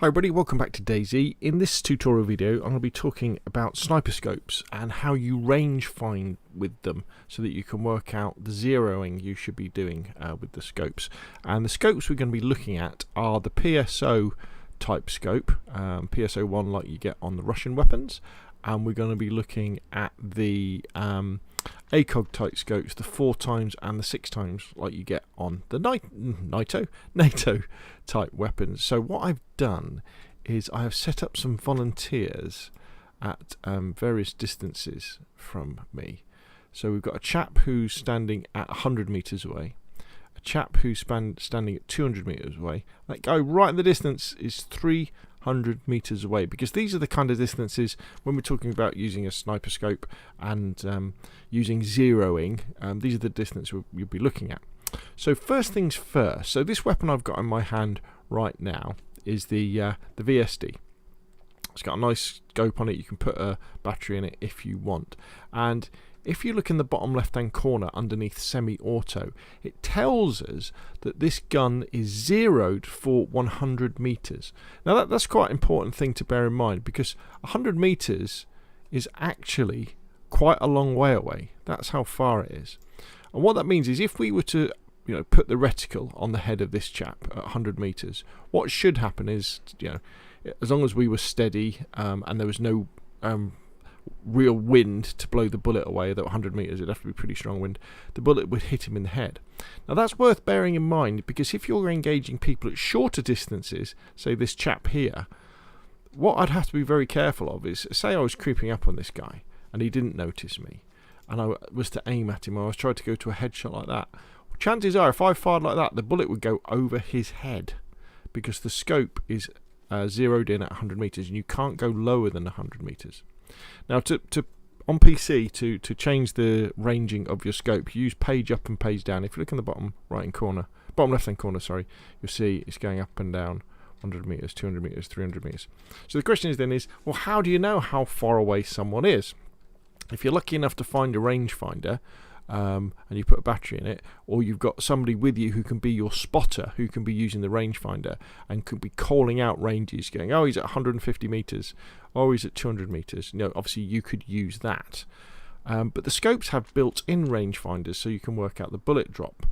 Hi everybody, welcome back to DayZ. In this tutorial video I'm going to be talking about sniper scopes and how you range find with them so that you can work out the zeroing you should be doing with the scopes. And the scopes we're going to be looking at are the PSO type scope, PSO-1 like you get on the Russian weapons, and we're going to be looking at the Atog type scopes, the 4x and the 6x like you get on the NATO type weapons. So what I've done is I have set up some volunteers at various distances from me. So we've got a chap who's standing at 100 meters away, a chap who's standing at 200 meters away. That guy right in the distance is 300 meters away, because these are the kind of distances when we're talking about using a sniper scope and using zeroing. These are the distance you'll be looking at. So first things first, so this weapon I've got in my hand right now is the VSD. It's got a nice scope on it. You can put a battery in it if you want, and if you look in the bottom left hand corner underneath semi-auto, it tells us that this gun is zeroed for 100 meters. Now that's quite an important thing to bear in mind, because 100 meters is actually quite a long way away. That's how far it is. And what that means is if we were to put the reticle on the head of this chap at 100 meters, what should happen is, as long as we were steady and there was no real wind to blow the bullet away, though 100 meters it'd have to be pretty strong wind, the bullet would hit him in the head. Now that's worth bearing in mind, because if you're engaging people at shorter distances, say this chap here, what I'd have to be very careful of is, say I was creeping up on this guy and he didn't notice me, and I was to aim at him, or I was trying to go to a headshot like that, chances are if I fired like that, the bullet would go over his head, because the scope is zeroed in at 100 meters and you can't go lower than 100 meters. Now on PC to change the ranging of your scope, you use page up and page down. If you look in the bottom left hand corner, sorry, you'll see it's going up and down 100 meters, 200 meters, 300 meters. So the question is, well, how do you know how far away someone is? If you're lucky enough to find a rangefinder, and you put a battery in it, or you've got somebody with you who can be your spotter, who can be using the rangefinder and could be calling out ranges, going, oh, he's at 150 meters, or he's at 200 meters. Obviously you could use that. But the scopes have built-in rangefinders, so you can work out the bullet drop.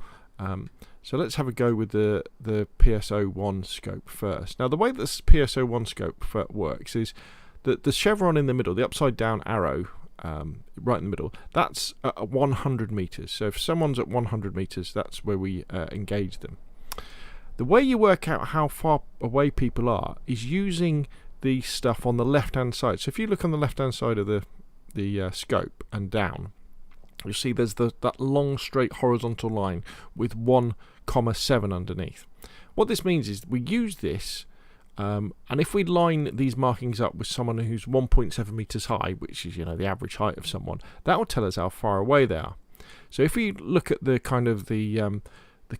So let's have a go with the PSO-1 scope first. Now the way this PSO-1 scope works is that the chevron in the middle, the upside down arrow, right in the middle, that's at 100 meters. So if someone's at 100 meters, that's where we engage them. The way you work out how far away people are is using the stuff on the left hand side. So if you look on the left hand side of the scope and down, you'll see there's that long straight horizontal line with 1,7 underneath. What this means is we use this, and if we line these markings up with someone who's 1.7 meters high, which is the average height of someone, that will tell us how far away they are. So if we look at the kind of the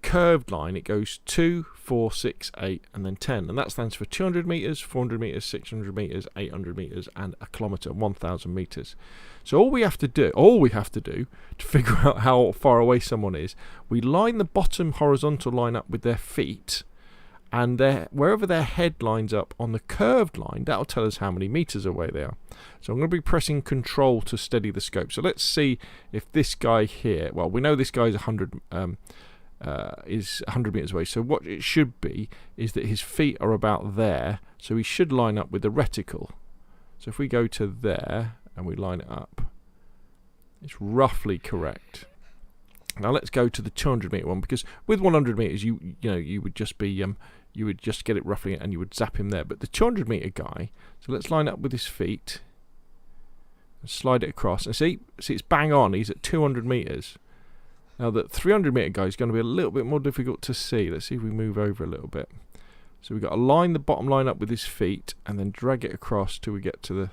curved line, it goes 2, 4, 6, 8, and then 10, and that stands for 200 meters, 400 meters, 600 meters, 800 meters, and a kilometer, 1,000 meters. So all we have to do to figure out how far away someone is, we line the bottom horizontal line up with their feet, and wherever their head lines up on the curved line, that'll tell us how many meters away they are. So I'm going to be pressing Control to steady the scope. So let's see if this guy here, well, we know this guy is 100 meters away. So what it should be is that his feet are about there, so he should line up with the reticle. So if we go to there and we line it up, it's roughly correct. Now let's go to the 200 meter one, because with 100 meters you would just be you would just get it roughly and you would zap him there. But the 200 meter guy, so let's line up with his feet and slide it across, and see it's bang on, he's at 200 meters. Now the 300 meter guy is going to be a little bit more difficult to see. Let's see if we move over a little bit. So we've got to line the bottom line up with his feet and then drag it across till we get to the,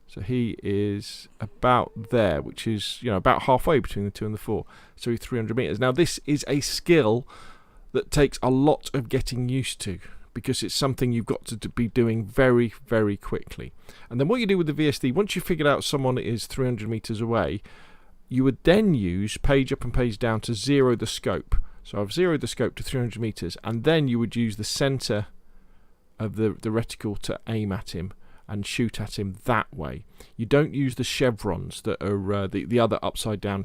so he is about there, which is about halfway between the 2 and the 4. So he's 300 meters. Now this is a skill that takes a lot of getting used to, because it's something you've got to be doing very, very quickly. And then what you do with the VSD, once you've figured out someone is 300 meters away, you would then use page up and page down to zero the scope. So I've zeroed the scope to 300 meters, and then you would use the center of the reticle to aim at him and shoot at him that way. You don't use the chevrons that are the other upside down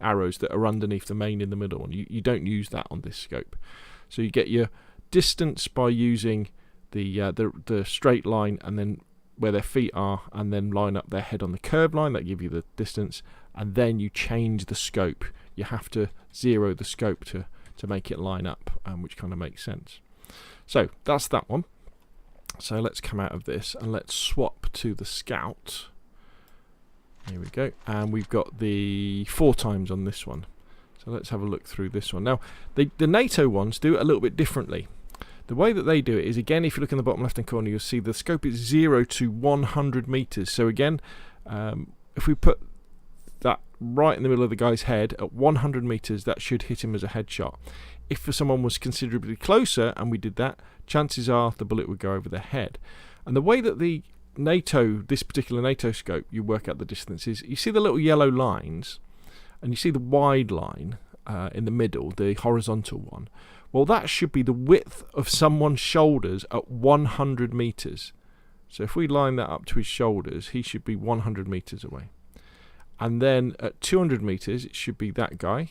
arrows that are underneath the main in the middle one. You don't use that on this scope. So you get your distance by using the straight line and then where their feet are, and then line up their head on the curved line. That give you the distance, and then you change the scope. You have to zero the scope to make it line up, which kind of makes sense. So that's that one. So let's come out of this and let's swap to the Scout. Here we go, and we've got the 4x on this one. So let's have a look through this one. Now the NATO ones do it a little bit differently. The way that they do it is, again, if you look in the bottom left hand corner, you'll see the scope is 0 to 100 meters. So again, if we put that right in the middle of the guy's head at 100 meters, that should hit him as a headshot. If for someone was considerably closer and we did that, chances are the bullet would go over their head. And the way that this particular NATO scope, you work out the distances, you see the little yellow lines, and you see the wide line in the middle, the horizontal one. Well, that should be the width of someone's shoulders at 100 meters. So if we line that up to his shoulders, he should be 100 meters away. And then at 200 meters, it should be that guy.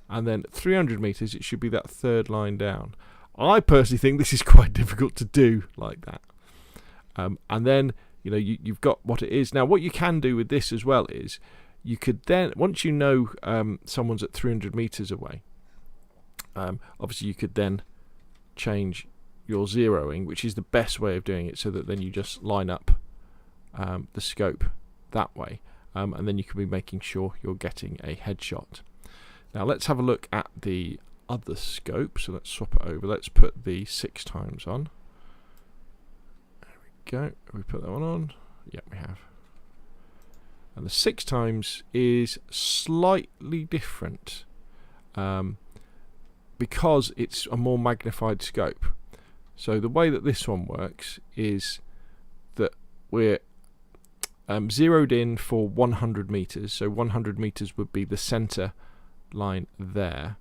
And then at 300 meters, it should be that third line down. I personally think this is quite difficult to do like that. And then, you've got what it is. Now, what you can do with this as well is, you could then, once you know someone's at 300 meters away, obviously you could then change your zeroing, which is the best way of doing it, so that then you just line up the scope that way, and then you can be making sure you're getting a headshot. Now let's have a look at the other scope. So let's swap it over. Let's put the 6x on. There we go. Have we put that one on? Yeah, we have. And the 6x is slightly different because it's a more magnified scope. So the way that this one works is that we're zeroed in for 100 meters. So 100 meters would be the center line there.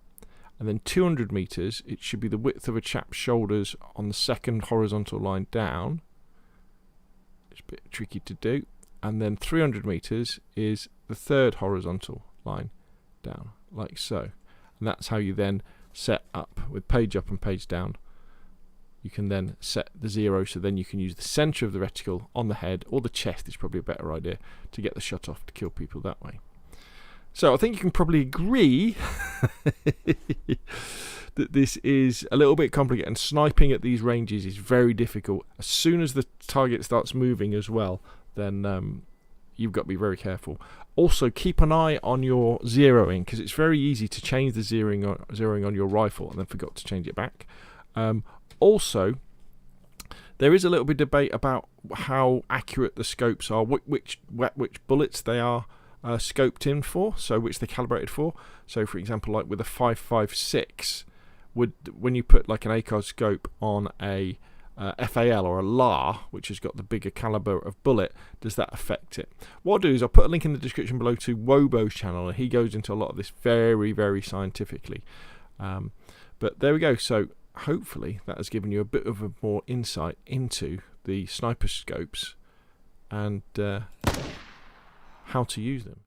And then 200 meters, it should be the width of a chap's shoulders on the second horizontal line down. It's a bit tricky to do. And then 300 meters is the third horizontal line down, like so. And that's how you then set up with page up and page down. You can then set the zero, so then you can use the center of the reticle on the head, or the chest is probably a better idea, to get the shot off to kill people that way. So I think you can probably agree that this is a little bit complicated, and sniping at these ranges is very difficult. As soon as the target starts moving as well, then you've got to be very careful. Also, keep an eye on your zeroing, because it's very easy to change the zeroing on your rifle and then forgot to change it back. Also, there is a little bit of debate about how accurate the scopes are, which bullets they are scoped in for, so which they're calibrated for. So, for example, like with a 5.56, when you put like an ACOG scope on a FAL or a LAR, which has got the bigger caliber of bullet, does that affect it? What I'll do is I'll put a link in the description below to Wobo's channel, and he goes into a lot of this very, very scientifically. But there we go. So hopefully that has given you a bit of a more insight into the sniper scopes and how to use them.